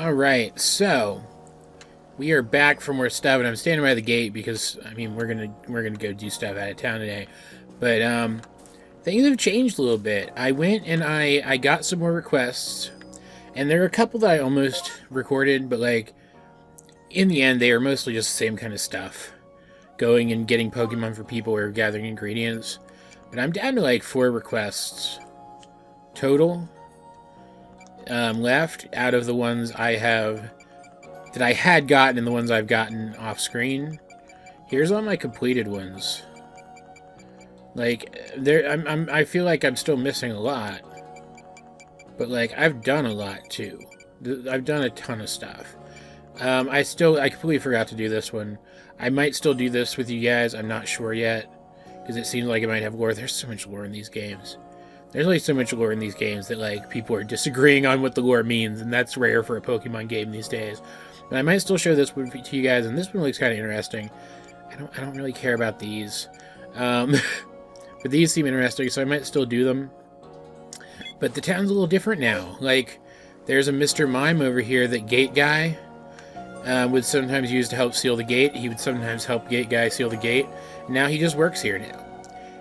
Alright, so we are back from where stuff, and I'm standing by the gate because I mean we're gonna go do stuff out of town today. But things have changed a little bit. I went and I got some more requests, and there are a couple that I almost recorded, but like in the end they are mostly just the same kind of stuff. Going and getting Pokemon for people or gathering ingredients. But I'm down to like 4 requests total left out of the ones I have that I had gotten and the ones I've gotten off screen. Here's all my completed ones. Like I feel like I'm still missing a lot, but like I've done a lot too. I've done a ton of stuff. I completely forgot to do this one. I might still do this with you guys. I'm not sure yet because it seems like it might have lore. There's so much lore in these games. There's like so much lore in these games that like people are disagreeing on what the lore means, and that's rare for a Pokemon game these days. But I might still show this one to you guys, and this one looks kind of interesting. I don't really care about these, but these seem interesting, so I might still do them. But the town's a little different now. Like, there's a Mr. Mime over here that Gate Guy would sometimes use to help seal the gate. He would sometimes help Gate Guy seal the gate. Now he just works here now.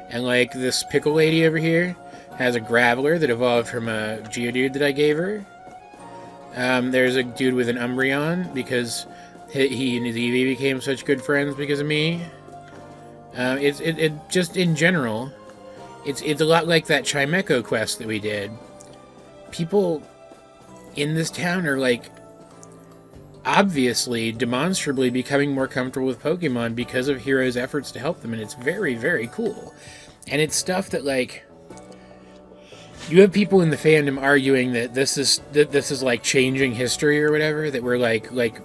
And like this Pickle Lady over here has a Graveler that evolved from a Geodude that I gave her. There's a dude with an Umbreon because he and his Eevee became such good friends because of me. It just in general, it's a lot like that Chimecho quest that we did. People in this town are like obviously, demonstrably becoming more comfortable with Pokemon because of Hero's efforts to help them, and it's very, very cool. And it's stuff that like you have people in the fandom arguing that this is like changing history or whatever, that we're like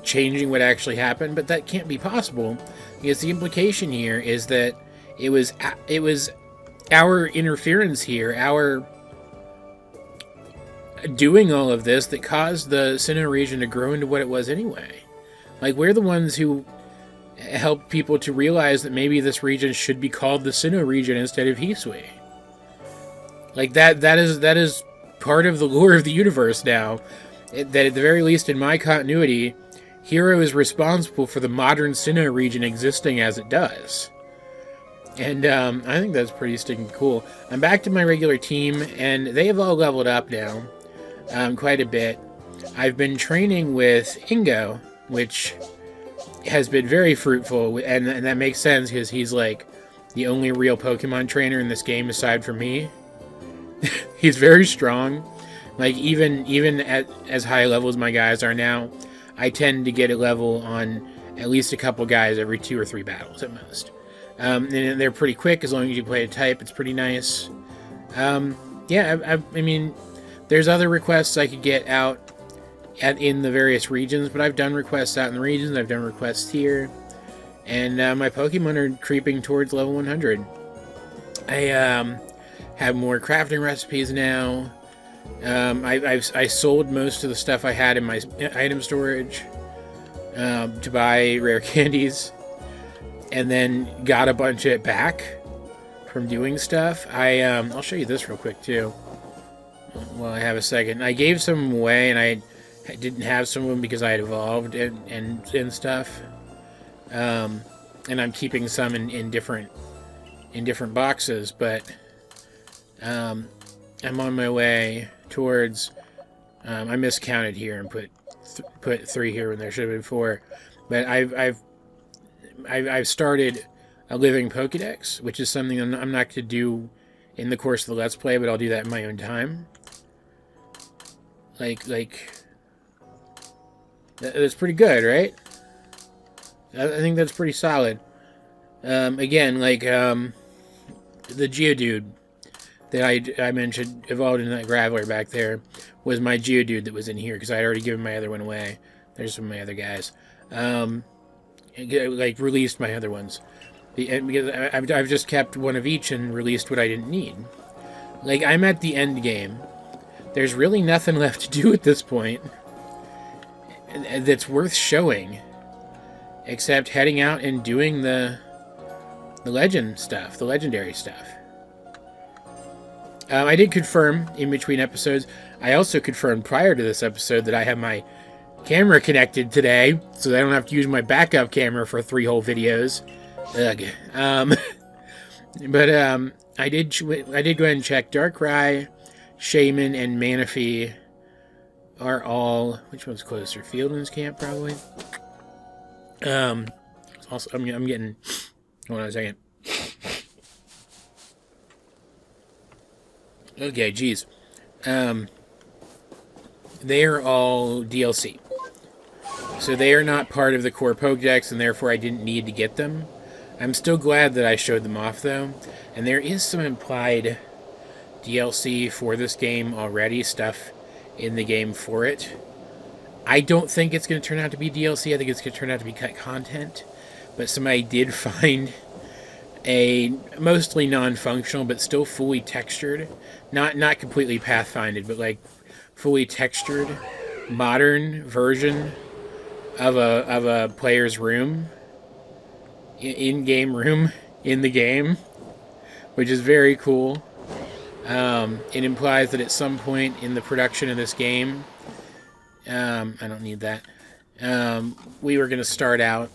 changing what actually happened, but that can't be possible because the implication here is that it was our interference here, our doing all of this that caused the Sinnoh region to grow into what it was anyway. Like, we're the ones who helped people to realize that maybe this region should be called the Sinnoh region instead of Hisui. Like, that is part of the lore of the universe now. That at the very least in my continuity, Hero is responsible for the modern Sinnoh region existing as it does. And I think that's pretty stinking cool. I'm back to my regular team, and they have all leveled up now. Quite a bit. I've been training with Ingo, which has been very fruitful, and that makes sense because he's like the only real Pokemon trainer in this game aside from me. He's very strong. Like even at as high level as my guys are now, I tend to get a level on at least a couple guys every 2 or 3 battles at most. And they're pretty quick as long as you play a type. It's pretty nice. Yeah, I mean, there's other requests I could get out in the various regions, but I've done requests out in the regions, I've done requests here, and my Pokemon are creeping towards level 100. I have more crafting recipes now. I sold most of the stuff I had in my item storage to buy rare candies, and then got a bunch of it back from doing stuff. I'll show you this real quick too. Well, I have a second. I gave some away, and I didn't have some of them because I had evolved and stuff. And I'm keeping some in different boxes, but I'm on my way towards. I miscounted here and put 3 here when there should have been 4. But I've started a living Pokédex, which is something I'm not going to do in the course of the Let's Play, but I'll do that in my own time. Like that's pretty good, right? I think that's pretty solid. Again, like the Geodude that I mentioned evolved into that Graveler back there was my Geodude that was in here because I had already given my other one away. There's some of my other guys. Like released my other ones. Because I've just kept one of each and released what I didn't need. Like, I'm at the end game. There's really nothing left to do at this point that's worth showing, except heading out and doing the legend stuff, the legendary stuff. I did confirm in between episodes. I also confirmed prior to this episode that I have my camera connected today, so that I don't have to use my backup camera for 3 whole videos. Ugh. But I did go ahead and check. Darkrai, Shaman, and Manaphy are all... Which one's closer? Fieldman's Camp, probably. Also, I'm getting... Hold on a second. Okay, geez. They are all DLC. So they are not part of the core Pokédex, and therefore I didn't need to get them. I'm still glad that I showed them off, though. And there is some implied DLC for this game already, stuff in the game for it. I don't think it's going to turn out to be DLC. I think it's going to turn out to be content. But somebody did find a mostly non-functional, but still fully textured, not completely pathfinded, but like fully textured modern version of a player's room, in-game room in the game, which is very cool. It implies that at some point in the production of this game, I don't need that, we were going to start out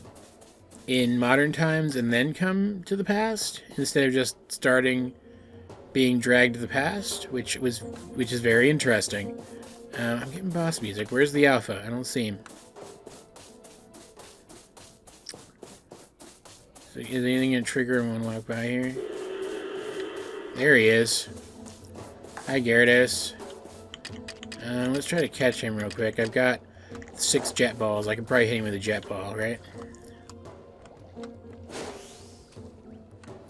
in modern times and then come to the past, instead of just being dragged to the past, which is very interesting. I'm getting boss music. Where's the alpha? I don't see him. So is anything going to trigger him when I walk by here? There he is. Hi, Gyarados. Let's try to catch him real quick. I've got 6 jet balls. I can probably hit him with a jet ball, right?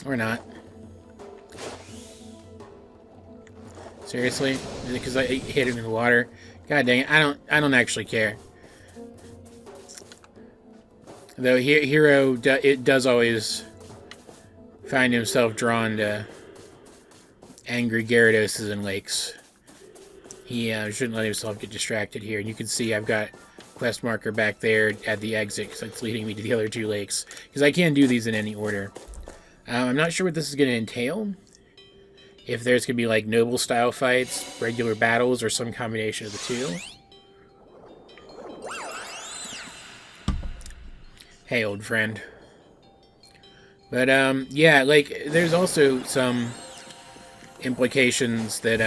Or not. Seriously? Because I hit him in the water? God dang it, I don't actually care. Though Hero does always find himself drawn to angry Gyaradoses in lakes. He shouldn't let himself get distracted here. And you can see I've got quest marker back there at the exit, because it's leading me to the other 2 lakes. Because I can do these in any order. I'm not sure what this is going to entail. If there's going to be like noble style fights, regular battles, or some combination of the 2. Hey, old friend. But, yeah, like, there's also some implications that,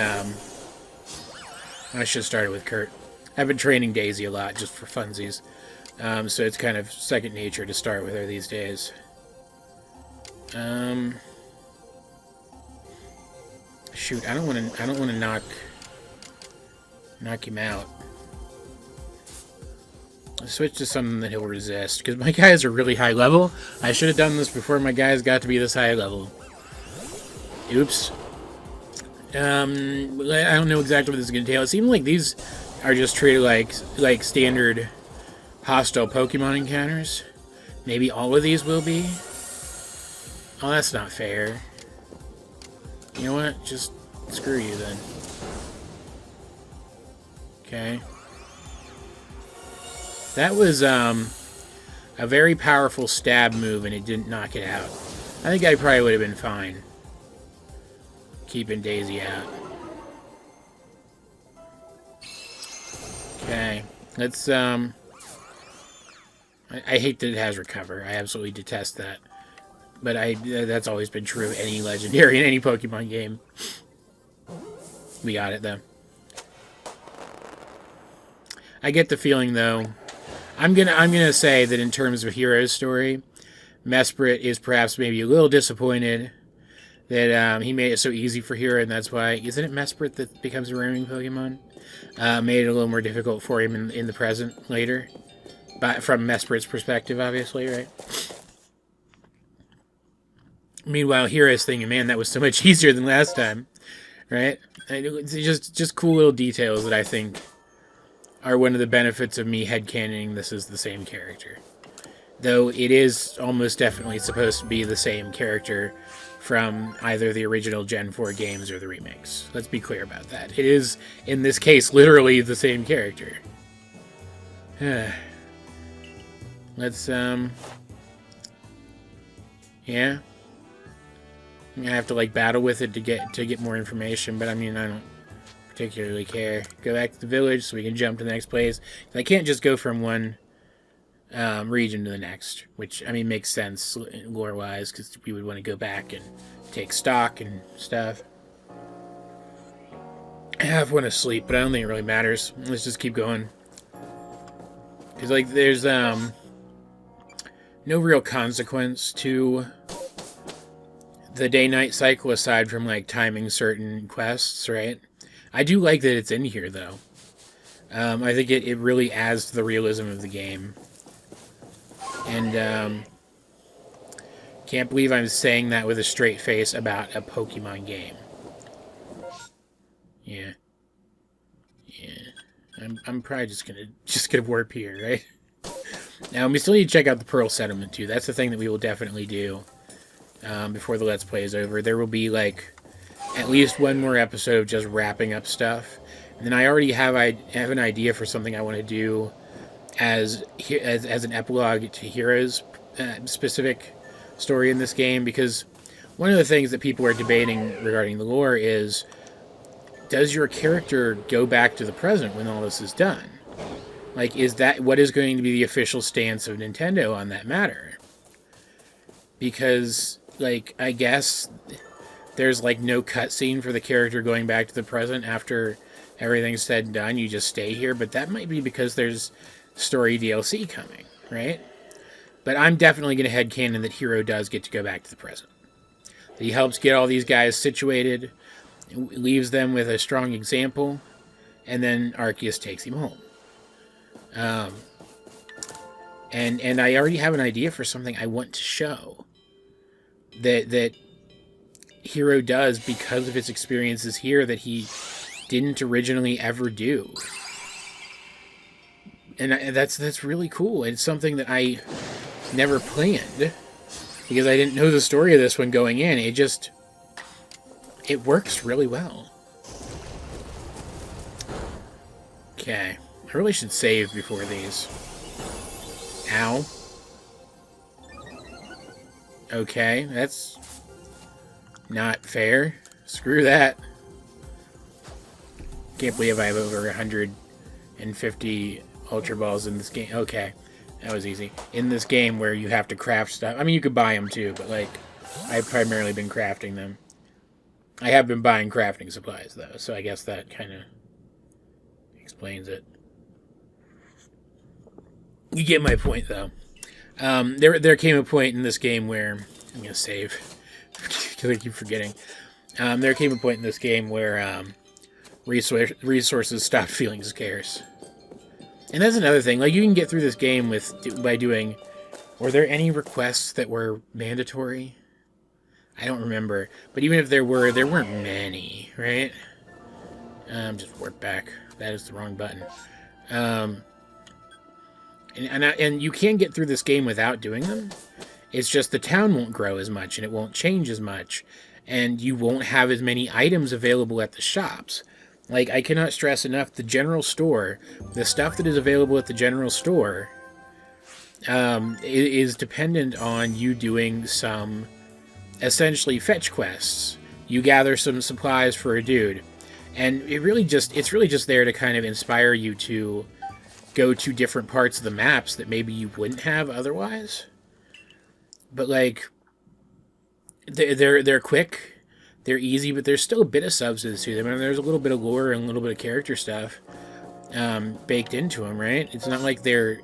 I should have started with Kurt. I've been training Daisy a lot, just for funsies. So it's kind of second nature to start with her these days. Shoot, I don't want to knock him out. Let's switch to something that he'll resist, because my guys are really high level. I should have done this before my guys got to be this high level. Oops. I don't know exactly what this is going to entail. It seems like these are just treated like standard hostile Pokemon encounters. Maybe all of these will be. Oh, that's not fair. You know what? Just screw you then. Okay. That was a very powerful stab move, and it didn't knock it out. I think I probably would have been fine keeping Daisy out. Okay. Let's I hate that it has recover. I absolutely detest that. But that's always been true of any legendary in any Pokemon game. We got it, though. I get the feeling, though. I'm gonna say that in terms of Hero's story, Mesprit is perhaps maybe a little disappointed that he made it so easy for Hero, and that's why... Isn't it Mesprit that becomes a roaming Pokemon? Made it a little more difficult for him in the present later. But from Mesprit's perspective, obviously, right? Meanwhile, Hero's thinking, man, that was so much easier than last time, right? It's just cool little details that I think are one of the benefits of me headcanoning this is the same character. Though it is almost definitely supposed to be the same character from either the original Gen 4 games or the remakes. Let's be clear about that. It is, in this case, literally the same character. Let's, yeah. I'm gonna have to like battle with it to get more information, but I mean I don't particularly care. Go back to the village so we can jump to the next place. I can't just go from one region to the next, which I mean makes sense lore wise because we would want to go back and take stock and stuff. I have one to sleep, but I don't think it really matters. Let's just keep going. Because like there's no real consequence to the day-night cycle aside from like timing certain quests, right? I do like that it's in here though. I think it really adds to the realism of the game. And can't believe I'm saying that with a straight face about a Pokemon game. Yeah. I'm probably just gonna warp here, right? Now we still need to check out the Pearl Settlement too. That's the thing that we will definitely do before the Let's Play is over. There will be like at least one more episode of just wrapping up stuff, and then I already have an idea for something I want to do as an epilogue to Hero's specific story in this game, because one of the things that people are debating regarding the lore is, does your character go back to the present when all this is done? Like, is that what is going to be the official stance of Nintendo on that matter? Because, like, I guess there's, like, no cutscene for the character going back to the present after everything's said and done. You just stay here, but that might be because there's story DLC coming, right? But I'm definitely going to headcanon that Hero does get to go back to the present. That he helps get all these guys situated, leaves them with a strong example, and then Arceus takes him home. And I already have an idea for something I want to show that Hero does because of his experiences here that he didn't originally ever do. And that's really cool. It's something that I never planned because I didn't know the story of this one going in. It works really well. Okay. I really should save before these. Ow. Okay, that's not fair. Screw that. Can't believe I have over 150 Ultra Balls in this game. Okay, that was easy. In this game where you have to craft stuff. I mean, you could buy them too, but like, I've primarily been crafting them. I have been buying crafting supplies though, so I guess that kind of explains it. You get my point though. There came a point in this game where I'm gonna save because I keep forgetting. There came a point in this game where resources stopped feeling scarce, and that's another thing. Like, you can get through this game by doing. Were there any requests that were mandatory? I don't remember, but even if there weren't many, right? Just warp back. That is the wrong button. And you can get through this game without doing them. It's just the town won't grow as much, and it won't change as much, and you won't have as many items available at the shops. Like, I cannot stress enough, the general store, the stuff that is available at the general store, is dependent on you doing some, essentially, fetch quests. You gather some supplies for a dude, and it's really just there to kind of inspire you to go to different parts of the maps that maybe you wouldn't have otherwise. But like, they're quick, they're easy, but there's still a bit of substance to them. I mean, there's a little bit of lore and a little bit of character stuff baked into them, right? It's not like they're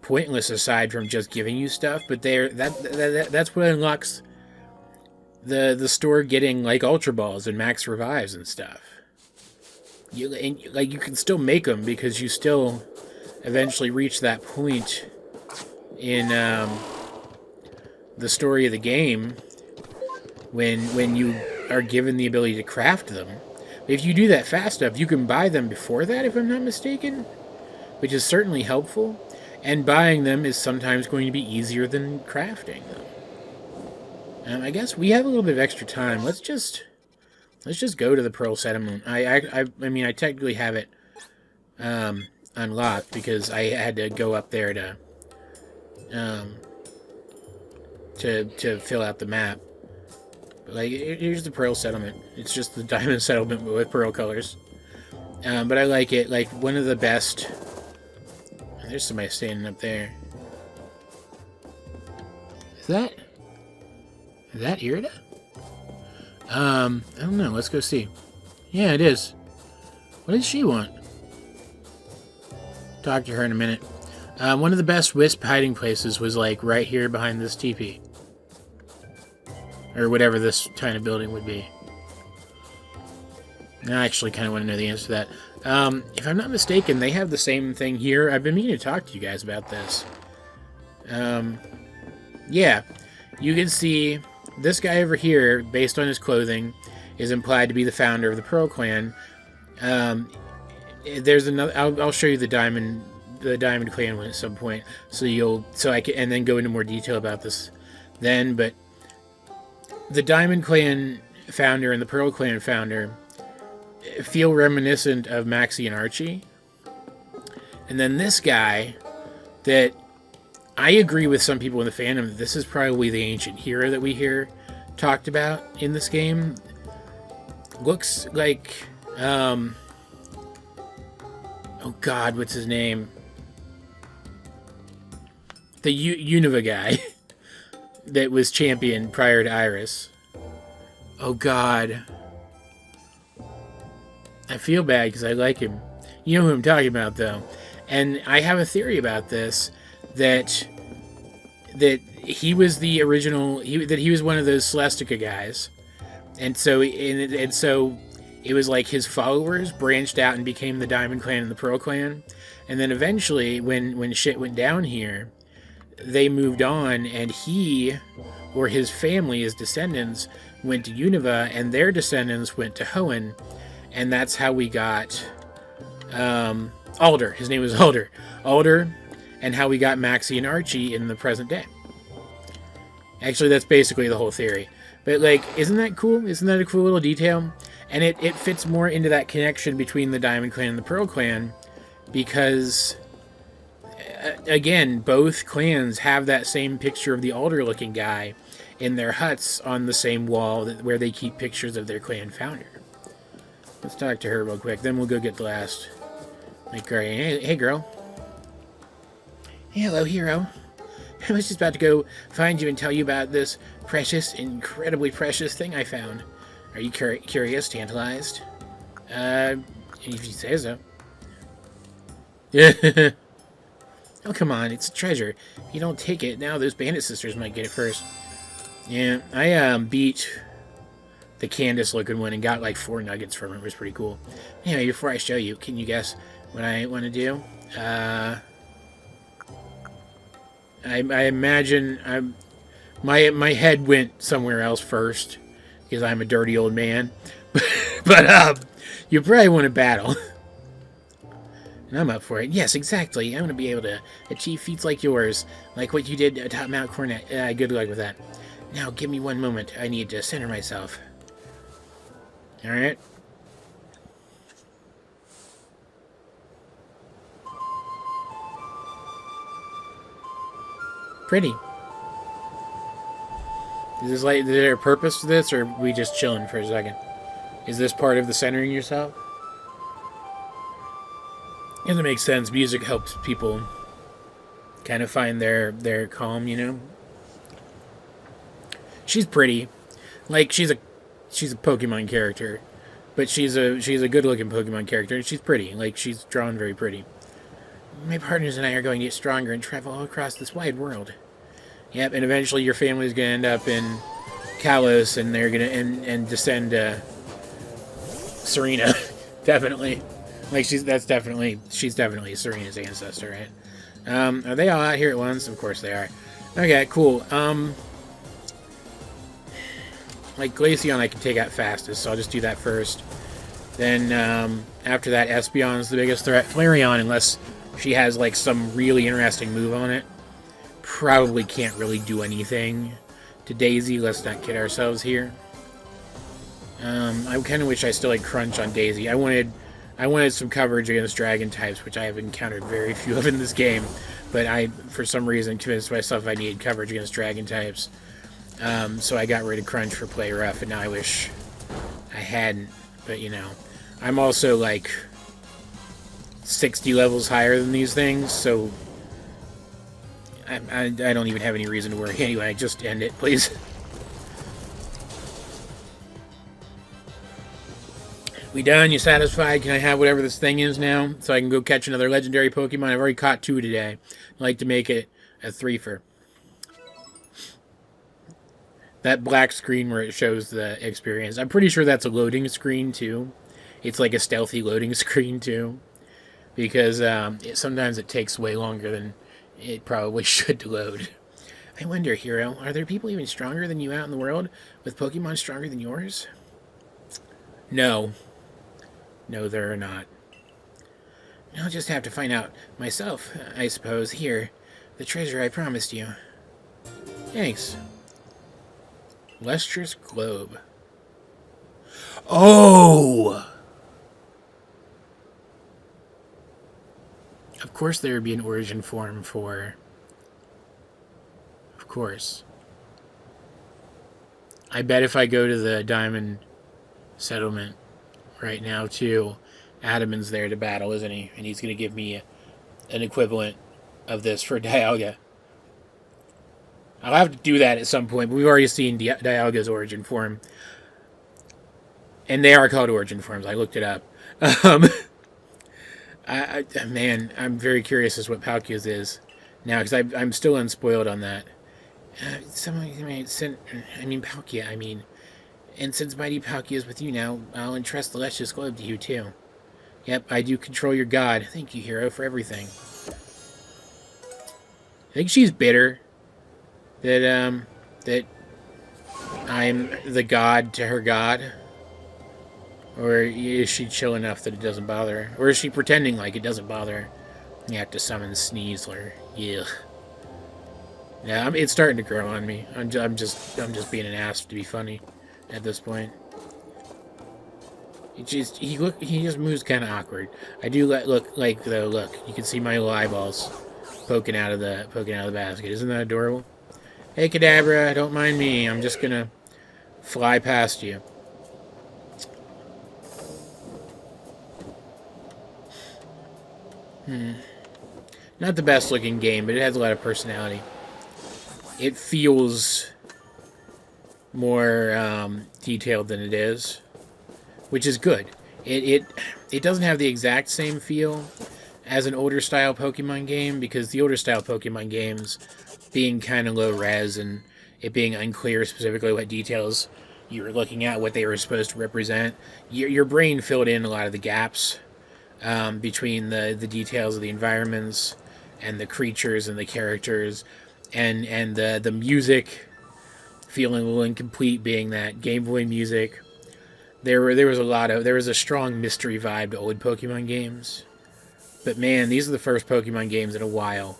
pointless aside from just giving you stuff, but that's what unlocks the store getting like Ultra Balls and Max Revives and stuff. You can still make them because you still eventually reach that point in the story of the game when you are given the ability to craft them. If you do that fast enough, you can buy them before that, if I'm not mistaken, which is certainly helpful. And buying them is sometimes going to be easier than crafting them. I guess we have a little bit of extra time. Let's just go to the Pearl Settlement. I mean, I technically have it unlocked because I had to go up there to fill out the map. Like, here's the Pearl Settlement. It's just the Diamond Settlement with Pearl colors. But I like it. Like, one of the best... There's somebody standing up there. Is that Irida? I don't know. Let's go see. Yeah, it is. What does she want? Talk to her in a minute. One of the best Wisp hiding places was, like, right here behind this teepee. Or whatever this kind of building would be. I actually kind of want to know the answer to that. If I'm not mistaken, they have the same thing here. I've been meaning to talk to you guys about this. Yeah. You can see this guy over here, based on his clothing, is implied to be the founder of the Pearl Clan. There's another... I'll show you the Diamond Clan at some point, so I can, and then go into more detail about this then, but the Diamond Clan founder and the Pearl Clan founder feel reminiscent of Maxie and Archie. And then this guy, that I agree with some people in the fandom that this is probably the ancient hero that we hear talked about in this game. Looks like, oh god, what's his name? The Unova guy that was champion prior to Iris. Oh god. I feel bad because I like him. You know who I'm talking about, though. And I have a theory about this, that he was the original, that he was one of those Celestica guys. And so it was like his followers branched out and became the Diamond Clan and the Pearl Clan. And then eventually, when shit went down here, they moved on, and he, or his family, his descendants, went to Unova, and their descendants went to Hoenn. And that's how we got Alder. His name was Alder. Alder, and how we got Maxie and Archie in the present day. Actually, that's basically the whole theory. But, like, isn't that cool? Isn't that a cool little detail? And it fits more into that connection between the Diamond Clan and the Pearl Clan, because, again, both clans have that same picture of the Alder-looking guy in their huts on the same wall where they keep pictures of their clan founder. Let's talk to her real quick, then we'll go get the last. Like, hey girl. Hey, hello, hero. I was just about to go find you and tell you about this precious, incredibly precious thing I found. Are you curious, tantalized? If you say so. Oh, come on, it's a treasure. If you don't take it, now those bandit sisters might get it first. Yeah, I beat the Candace-looking one and got like 4 nuggets from it. It was pretty cool. Anyway, before I show you, can you guess what I want to do? I imagine my head went somewhere else first because I'm a dirty old man. But you probably want to battle. And I'm up for it. Yes, exactly. I'm going to be able to achieve feats like yours, like what you did atop Mount Coronet. Good luck with that. Now, give me one moment. I need to center myself. Alright. Pretty. Is there a purpose to this, or are we just chilling for a second? Is this part of the centering yourself? Doesn't make sense. Music helps people kind of find their calm, you know? She's pretty. Like, she's a Pokemon character, but she's a good-looking Pokemon character, and she's pretty. Like, she's drawn very pretty. My partners and I are going to get stronger and travel all across this wide world. Yep, and eventually your family's going to end up in Kalos, and they're going to and descend Serena. Definitely. Like, she's definitely Serena's ancestor, right? Are they all out here at once? Of course they are. Okay, cool. Like, Glaceon I can take out fastest, so I'll just do that first. Then, after that, Espeon's the biggest threat. Flareon, unless she has, like, some really interesting move on it, probably can't really do anything to Daisy. Let's not kid ourselves here. I kind of wish I still had Crunch on Daisy. I wanted some coverage against Dragon types, which I have encountered very few of in this game, but I, for some reason, convinced myself I needed coverage against Dragon types. So I got rid of Crunch for Play Rough, and now I wish I hadn't. But, you know, I'm also, like, 60 levels higher than these things, so I don't even have any reason to worry. Anyway, just end it, please. We done? You satisfied? Can I have whatever this thing is now? So I can go catch another legendary Pokemon? I've already caught 2 today. I'd like to make it a 3-fer. That black screen where it shows the experience. I'm pretty sure that's a loading screen, too. It's like a stealthy loading screen, too. Because sometimes it takes way longer than it probably should to load. I wonder, Hero, are there people even stronger than you out in the world with Pokemon stronger than yours? No. No, there are not. I'll just have to find out myself, I suppose. Here, the treasure I promised you. Thanks. Lustrous Globe. Oh! Of course there would be an origin form for... Of course. I bet if I go to the Diamond Settlement right now, too, Adaman's there to battle, isn't he? And he's going to give me an equivalent of this for Dialga. I'll have to do that at some point, but we've already seen Dialga's origin form. And they are called origin forms. I looked it up. Man, I'm very curious as to what Palkia's is now, because I'm still unspoiled on that. Palkia, and since Mighty Palkia is with you now, I'll entrust the Lustrous Globe to you, too. Yep, I do control your god. Thank you, Hero, for everything. I think she's bitter that I'm the god to her god. Or is she chill enough that it doesn't bother her? Or is she pretending like it doesn't bother her? You have to summon Sneasler. Yeah. Yeah, it's starting to grow on me. I'm just being an ass to be funny at this point. He just moves kind of awkward. I do look. You can see my little eyeballs poking out of the basket. Isn't that adorable? Hey, Kadabra, don't mind me. I'm just gonna fly past you. Not the best looking game, but it has a lot of personality. It feels more detailed than it is, which is good. It doesn't have the exact same feel as an older style Pokemon game, because the older style Pokemon games, being kind of low res and it being unclear specifically what details you were looking at, what they were supposed to represent, your brain filled in a lot of the gaps between the details of the environments and the creatures and the characters, and the music feeling a little incomplete, being that Game Boy music. There was a strong mystery vibe to old Pokemon games. But man, these are the first Pokemon games in a while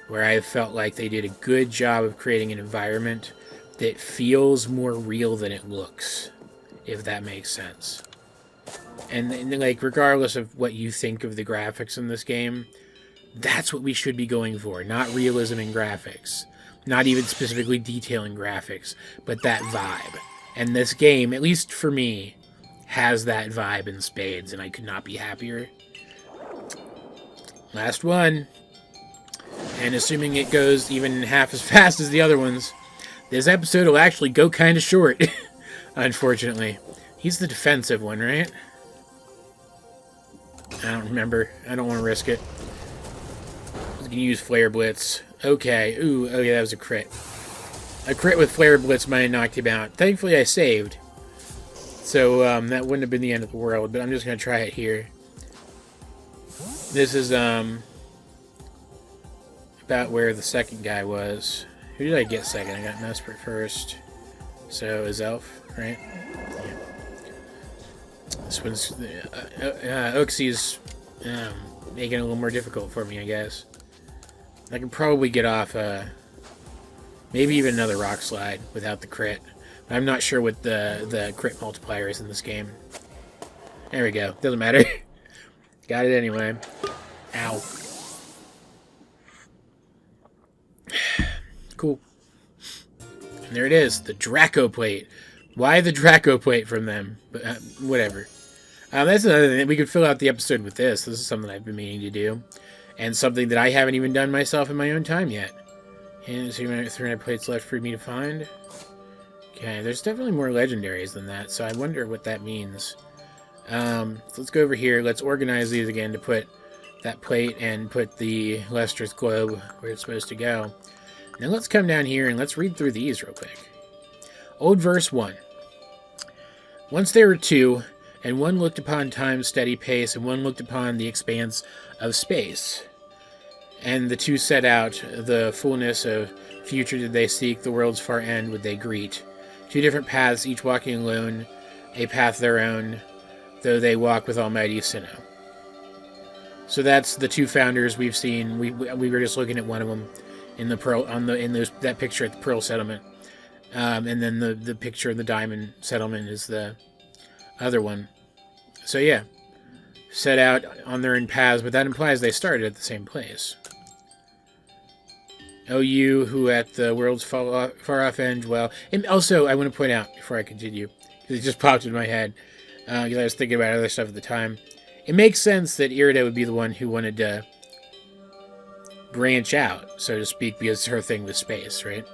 where I felt like they did a good job of creating an environment that feels more real than it looks, if that makes sense. And like, regardless of what you think of the graphics in this game, that's what we should be going for. Not realism in graphics. Not even specifically detailing graphics, but that vibe. And this game, at least for me, has that vibe in spades, and I could not be happier. Last one. And assuming it goes even half as fast as the other ones, this episode will actually go kind of short, unfortunately. He's the defensive one, right? I don't remember. I don't want to risk it. I was going to use Flare Blitz. Okay. Ooh, okay, that was a crit. A crit with Flare Blitz might have knocked him out. Thankfully, I saved. So, that wouldn't have been the end of the world, but I'm just going to try it here. This is, about where the second guy was. Who did I get second? I got Mesprit first. So, is Elf, right? Yeah. This one's... Uxie's making it a little more difficult for me, I guess. I can probably get off, maybe even another Rock Slide without the crit. I'm not sure what the crit multiplier is in this game. There we go. Doesn't matter. Got it anyway. Ow. Cool. And there it is, the Draco Plate. Why the Draco Plate from them? But whatever. That's another thing. We could fill out the episode with this. This is something I've been meaning to do. And something that I haven't even done myself in my own time yet. And 300 plates left for me to find. Okay, there's definitely more legendaries than that, so I wonder what that means. So let's go over here. Let's organize these again to put that plate and put the Lustrous Globe where it's supposed to go. Now let's come down here and let's read through these real quick. Old verse 1. Once there were two, and one looked upon time's steady pace, and one looked upon the expanse of space. And the two set out, the fullness of future did they seek, the world's far end would they greet. Two different paths, each walking alone, a path their own, though they walk with Almighty Sinnoh. So that's the two founders we've seen. We were just looking at one of them in the Pearl that picture at the Pearl Settlement, and then the picture of the Diamond Settlement is the other one. So yeah, set out on their own paths, but that implies they started at the same place. O you who at the world's far off end dwell. And also, I want to point out before I continue, because it just popped in my head, because I was thinking about other stuff at the time. It makes sense that Irida would be the one who wanted to branch out, so to speak, because her thing was space, right?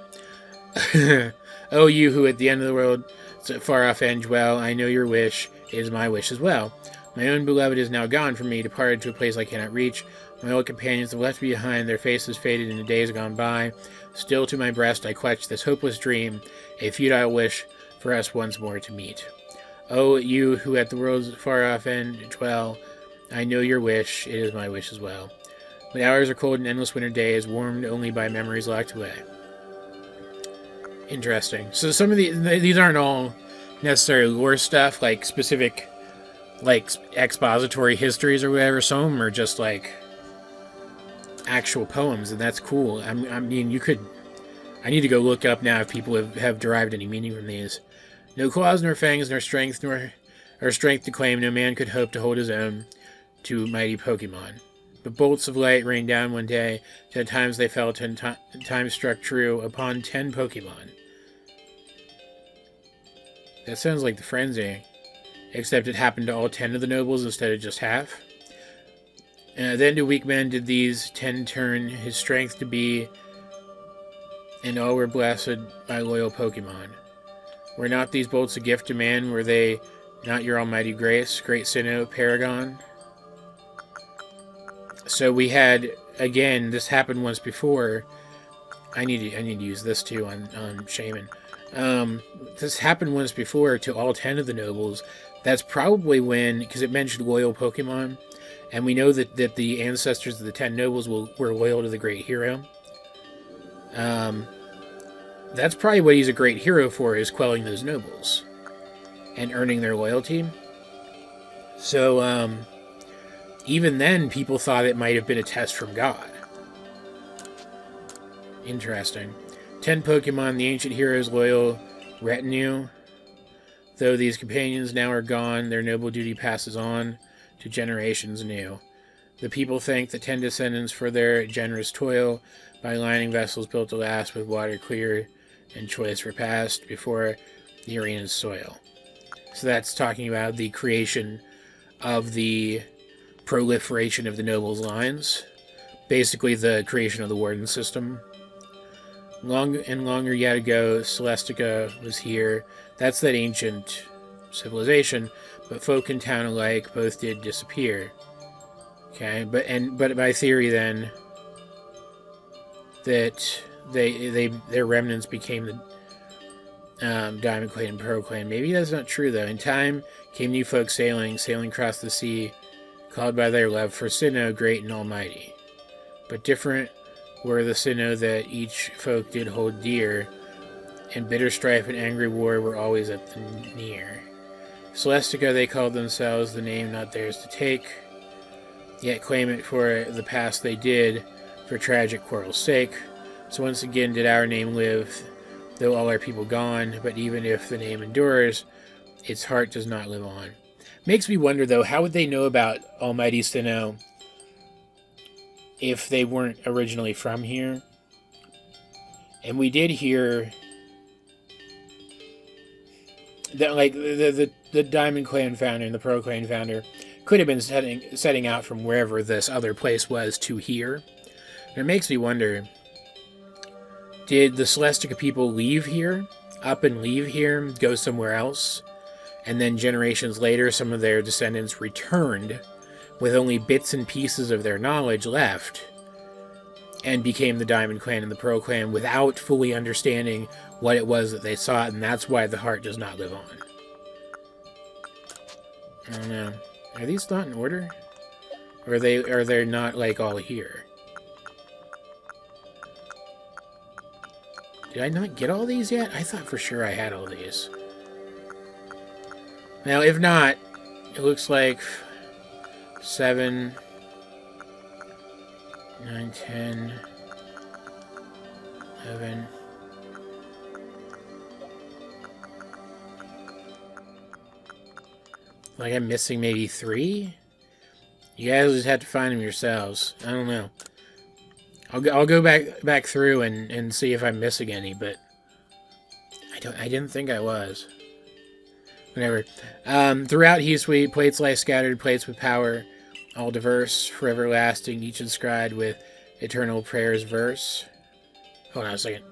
O you who at the end of the world, far off end dwell, I know your wish is my wish as well. My own beloved is now gone from me, departed to a place I cannot reach. My old companions have left me behind, their faces faded in the days gone by. Still to my breast I clutch this hopeless dream, a futile wish for us once more to meet. Oh, you who at the world's far off end dwell, I know your wish, it is my wish as well. When hours are cold and endless winter days, warmed only by memories locked away. Interesting. So some of these aren't all necessarily lore stuff, like specific, like expository histories or whatever. Some of them are just like actual poems, and that's cool. I mean, you could. I need to go look up now if people have derived any meaning from these. No claws, nor fangs, nor strength to claim. No man could hope to hold his own to mighty Pokémon. But bolts of light rained down one day. 10 times they fell, 10 times struck true upon 10 Pokémon. That sounds like the frenzy, except it happened to all 10 of the nobles instead of just half. Then to weak men did these 10 turn his strength to be, and all were blessed by loyal Pokémon. Were not these bolts a gift to man? Were they not your almighty grace, great Sinnoh, Paragon? So we had, again, this happened once before. I need to use this too on Shaman. This happened once before to all 10 of the nobles. That's probably when, because it mentioned loyal Pokemon, and we know that the ancestors of the 10 nobles were loyal to the great hero. That's probably what he's a great hero for, is quelling those nobles and earning their loyalty. So, even then, people thought it might have been a test from God. Interesting. 10 Pokemon, the ancient hero's loyal retinue. Though these companions now are gone, their noble duty passes on to generations new. The people thank the 10 descendants for their generous toil by lining vessels built to last with water clear and choice repast before the arena's soil. So that's talking about the creation of the proliferation of the nobles' lines. Basically the creation of the warden system. Long and longer yet ago, Celestica was here. That's that ancient civilization, but folk and town alike both did disappear. Okay, but by theory then, that their remnants became the Diamond Clan and Pearl Clan. Maybe that's not true though. In time came new folk sailing across the sea, called by their love for Sinnoh, great and almighty. But different were the Sinnoh that each folk did hold dear, and bitter strife and angry war were always at the near. Celestica they called themselves, the name not theirs to take, yet claim it for the past they did, for tragic quarrel's sake. So once again did our name live, though all our people gone, but even if the name endures, its heart does not live on. Makes me wonder, though, how would they know about Almighty Sinnoh if they weren't originally from here? And we did hear The Diamond Clan founder and the Pearl Clan founder could have been setting out from wherever this other place was to here. And it makes me wonder, did the Celestica people leave here, up and leave here, go somewhere else, and then generations later some of their descendants returned with only bits and pieces of their knowledge left, and became the Diamond Clan and the Pearl Clan without fully understanding what it was that they sought, and that's why the heart does not live on. I don't know. Are these not in order? Or are they not, like, all here? Did I not get all these yet? I thought for sure I had all these. Now, if not, it looks like 7, 9, 10, 11... Like I'm missing maybe 3? You guys just have to find them yourselves. I don't know. I'll go back through and see if I'm missing any, but I didn't think I was. Whatever. Throughout Heat plates lie scattered, plates with power, all diverse, forever lasting, each inscribed with eternal prayers verse. Hold on a second.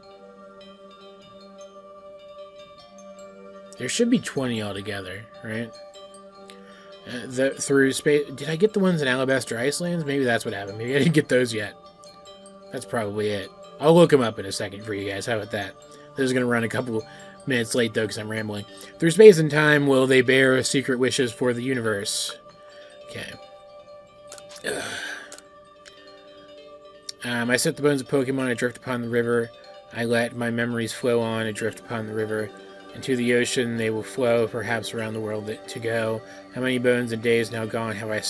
There should be 20 altogether, right? Through space. Did I get the ones in Alabaster Icelands? Maybe that's what happened. Maybe I didn't get those yet. That's probably it. I'll look them up in a second for you guys. How about that? This is going to run a couple minutes late, though, because I'm rambling. Through space and time, will they bear secret wishes for the universe? Okay. I set the bones of Pokemon adrift upon the river. I let my memories flow on adrift upon the river. Into the ocean they will flow, perhaps around the world to go. How many bones and days now gone have I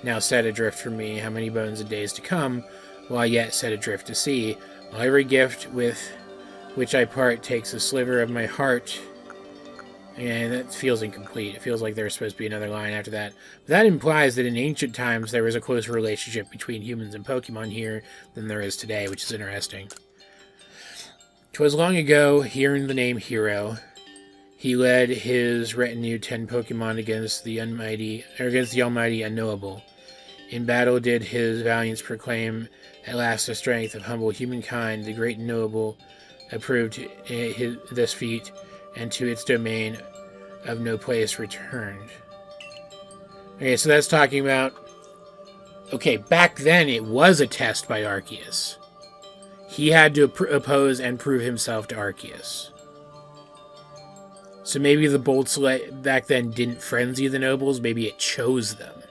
now set adrift from me? How many bones and days to come will I yet set adrift to sea? While every gift with which I part takes a sliver of my heart. And that feels incomplete. It feels like there's supposed to be another line after that. But that implies that in ancient times there was a closer relationship between humans and Pokemon here than there is today, which is interesting. 'Twas long ago, hearing the name Hero, he led his retinue 10 Pokemon against the almighty Unknowable. In battle did his valiance proclaim, at last the strength of humble humankind. The great Unknowable approved this feat, and to its domain of no place returned. Okay, so that's talking about... Okay, back then it was a test by Arceus. He had to oppose and prove himself to Arceus. So maybe the Bold Select back then didn't frenzy the nobles, maybe it chose them.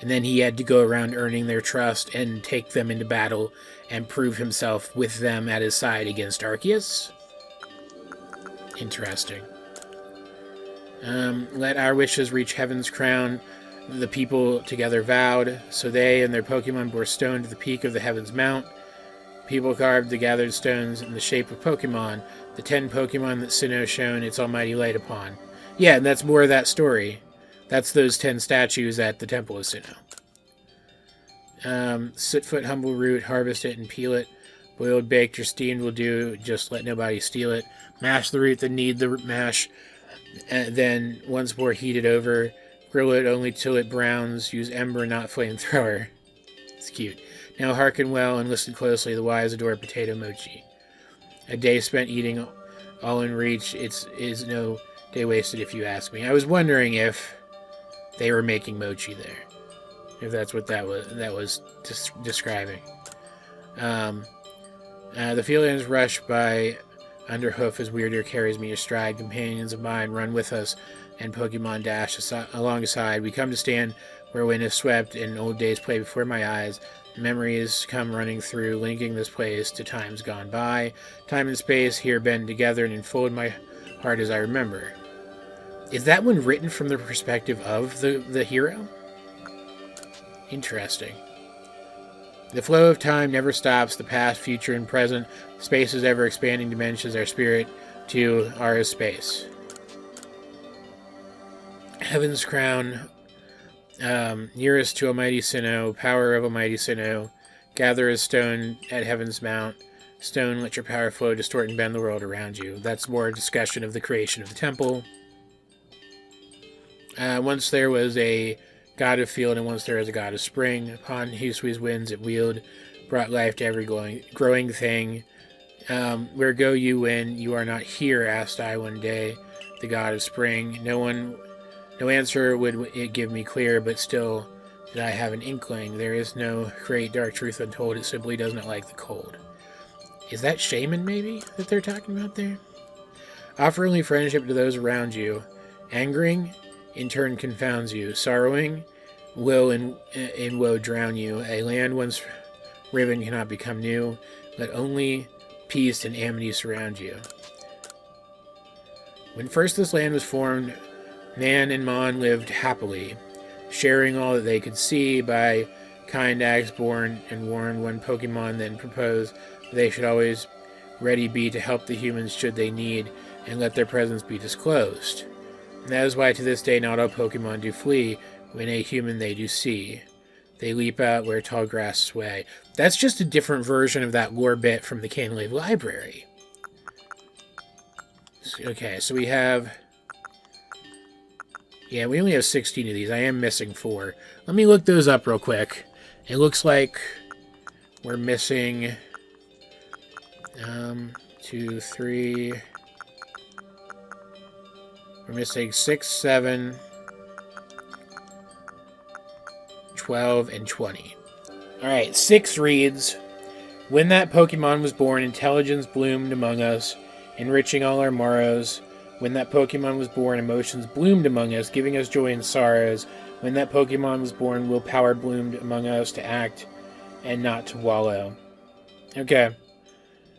And then he had to go around earning their trust and take them into battle and prove himself with them at his side against Arceus. Interesting. Let our wishes reach heaven's crown. The people together vowed, so they and their Pokemon bore stone to the peak of the heaven's mount. People carved the gathered stones in the shape of Pokemon, the 10 Pokemon that Sinnoh shone its almighty light upon. Yeah, and that's more of that story. That's those 10 statues at the Temple of Sinnoh. Sootfoot humble root, harvest it and peel it. Boiled, baked, or steamed will do, just let nobody steal it. Mash the root that need the mash, then once more heat it over. Grill it only till it browns. Use ember, not flamethrower. It's cute. Now hearken well and listen closely. The wise adore potato mochi. A day spent eating all in reach. Is no day wasted if you ask me. I was wondering if they were making mochi there. If that's what that was describing. The felines rush by underhoof as Weirder carries me astride. Companions of mine run with us, and Pokemon dash alongside. We come to stand where wind is swept and old days play before my eyes. Memories come running through, linking this place to times gone by. Time and space here bend together and enfold my heart as I remember. Is that one written from the perspective of the hero? Interesting. The flow of time never stops. The past, future, and present. Space is ever expanding dimensions. Our spirit to our space. Heaven's crown. Nearest to Almighty Sinnoh, power of Almighty Sinnoh, gather a stone at Heaven's Mount, Stone, let your power flow, distort and bend the world around you. That's more a discussion of the creation of the temple. Once there was a god of field, and once there was a god of spring. Upon Hisui's winds it wheeled, brought life to every growing thing. Where go you when you are not here? Asked I one day, the god of spring. No answer would it give me clear, but still did I have an inkling. There is no great dark truth untold, it simply does not like the cold. Is that shaman, maybe, that they're talking about there? Offer only friendship to those around you. Angering, in turn, confounds you. Sorrowing, will in woe drown you. A land once riven cannot become new. Let only peace and amity surround you. When first this land was formed, man and Mon lived happily, sharing all that they could see. By kind acts born and warned, one Pokemon then proposed they should always ready be to help the humans should they need, and let their presence be disclosed. And that is why to this day not all Pokemon do flee, when a human they do see. They leap out where tall grass sway. That's just a different version of that lore bit from the Canalave Library. Okay, so we have... Yeah, we only have 16 of these. I am missing 4. Let me look those up real quick. It looks like we're missing... 2, 3... We're missing 6, 7, 12, and 20. Alright, 6 reads, when that Pokemon was born, intelligence bloomed among us, enriching all our morrows. When that Pokemon was born, emotions bloomed among us, giving us joy and sorrows. When that Pokemon was born, willpower bloomed among us to act and not to wallow. Okay.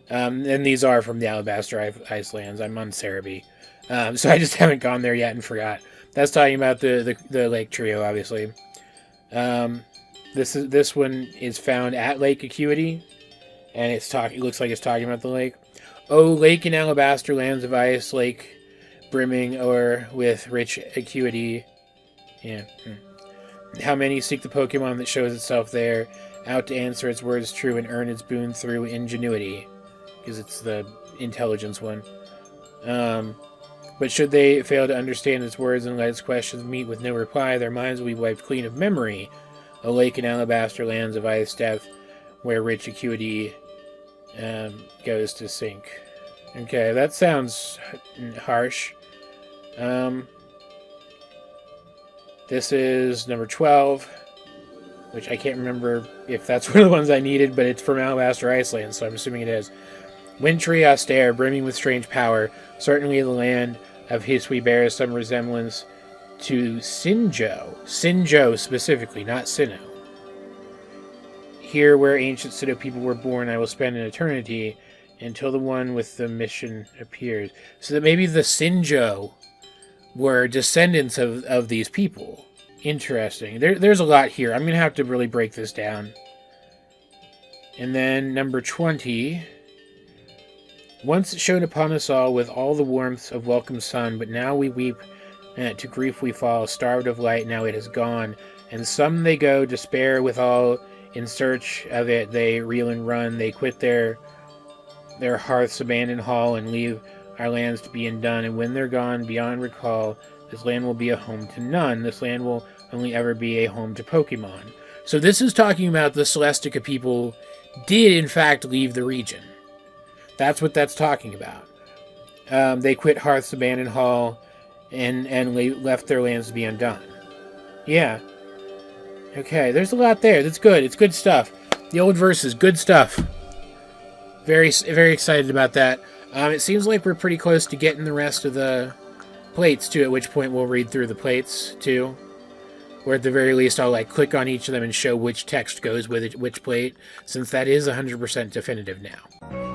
And these are from the Alabaster Icelands. I'm on Cerebi. So I just haven't gone there yet and forgot. That's talking about the Lake Trio, obviously. This one is found at Lake Acuity, and it looks like it's talking about the lake. Oh, lake in alabaster, lands of ice, lake brimming o'er with rich acuity. Yeah. How many seek the Pokemon that shows itself there, out to answer its words true and earn its boon through ingenuity, because it's the intelligence one. But should they fail to understand its words and let its questions meet with no reply, their minds will be wiped clean of memory. A lake in alabaster, lands of ice, depth, where rich acuity goes to sink. Okay, that sounds harsh. This is number 12, which I can't remember if that's one of the ones I needed, but it's from Alabaster Iceland, so I'm assuming it is. Wintry, austere, brimming with strange power, certainly the land of Hisui bears some resemblance to Sinjoh. Sinjoh specifically, not Sinnoh. Here, where ancient Sinnoh people were born, I will spend an eternity until the one with the mission appears. So that maybe the Sinjoh were descendants of these people. Interesting. There's a lot here. I'm going to have to really break this down. And then number 20... Once it shone upon us all with all the warmth of welcome sun, but now we weep, and to grief we fall, starved of light, now it is gone. And some they go, despair with all, in search of it they reel and run, they quit their hearths, abandon hall, and leave our lands to be undone. And when they're gone, beyond recall, this land will be a home to none. This land will only ever be a home to Pokemon. So this is talking about the Celestica people did in fact leave the region. That's what that's talking about. They quit Hearth's abandoned hall and left their lands to be undone. Yeah. Okay, there's a lot there. That's good. It's good stuff. The old verses, good stuff. Very, very excited about that. It seems like we're pretty close to getting the rest of the plates, too, at which point we'll read through the plates, too. Or at the very least, I'll click on each of them and show which text goes with which plate, since that is 100% definitive now.